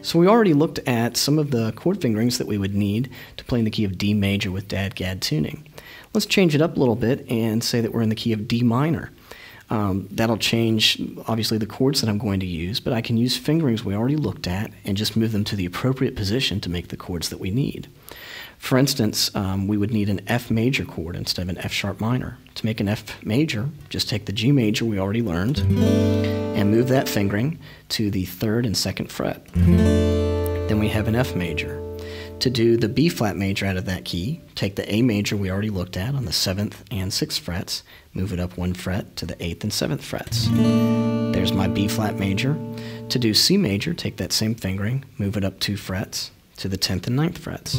So we already looked at some of the chord fingerings that we would need to play in the key of D major with DADGAD tuning. Let's change it up a little bit and say that we're in the key of D minor. That'll change, obviously, the chords that I'm going to use, but I can use fingerings we already looked at and just move them to the appropriate position to make the chords that we need. For instance, we would need an F major chord instead of an F sharp minor. To make an F major, just take the G major we already learned and move that fingering to the 3rd and 2nd fret. Then we have an F major. To do the B flat major out of that key, take the A major we already looked at on the 7th and 6th frets, move it up 1 fret to the 8th and 7th frets. There's my B flat major. To do C major, take that same fingering, move it up 2 frets to the 10th and 9th frets.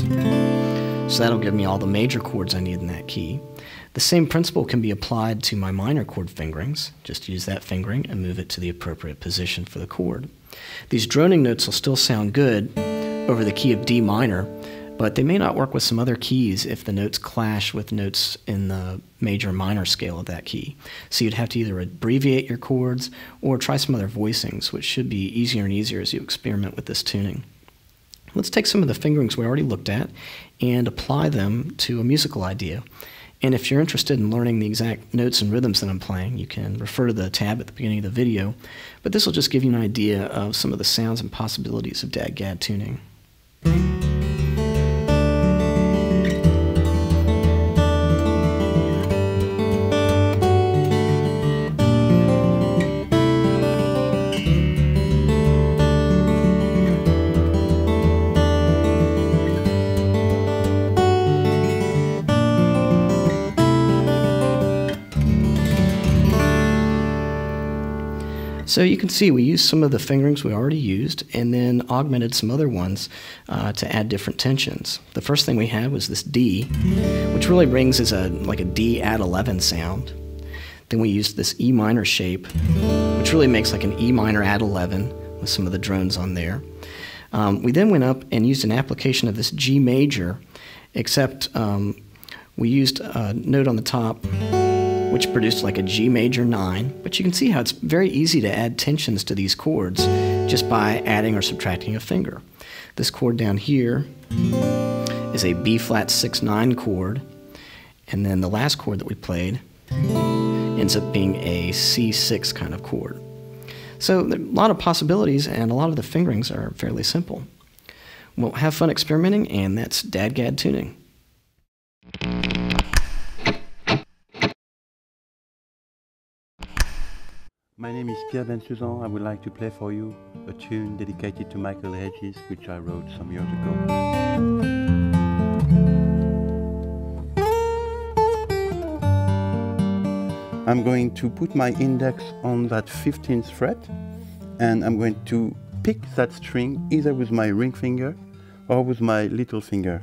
So that'll give me all the major chords I need in that key. The same principle can be applied to my minor chord fingerings. Just use that fingering and move it to the appropriate position for the chord. These droning notes will still sound good over the key of D minor, but they may not work with some other keys if the notes clash with notes in the major and minor scale of that key. So you'd have to either abbreviate your chords or try some other voicings, which should be easier and easier as you experiment with this tuning. Let's take some of the fingerings we already looked at and apply them to a musical idea. And if you're interested in learning the exact notes and rhythms that I'm playing, you can refer to the tab at the beginning of the video, but this will just give you an idea of some of the sounds and possibilities of DADGAD tuning. So you can see we used some of the fingerings we already used and then augmented some other ones to add different tensions. The first thing we had was this D, which really rings as like a D add 11 sound. Then we used this E minor shape, which really makes like an E minor add 11 with some of the drones on there. We then went up and used an application of this G major, except we used a note on the top which produced like a G major 9, but you can see how it's very easy to add tensions to these chords just by adding or subtracting a finger. This chord down here is a B flat 6/9 chord, and then the last chord that we played ends up being a C6 kind of chord. So there are a lot of possibilities, and a lot of the fingerings are fairly simple. Well, have fun experimenting, and that's DADGAD tuning. My name is Pierre Ben-Suzan. I would like to play for you a tune dedicated to Michael Hedges, which I wrote some years ago. I'm going to put my index on that 15th fret, and I'm going to pick that string either with my ring finger or with my little finger.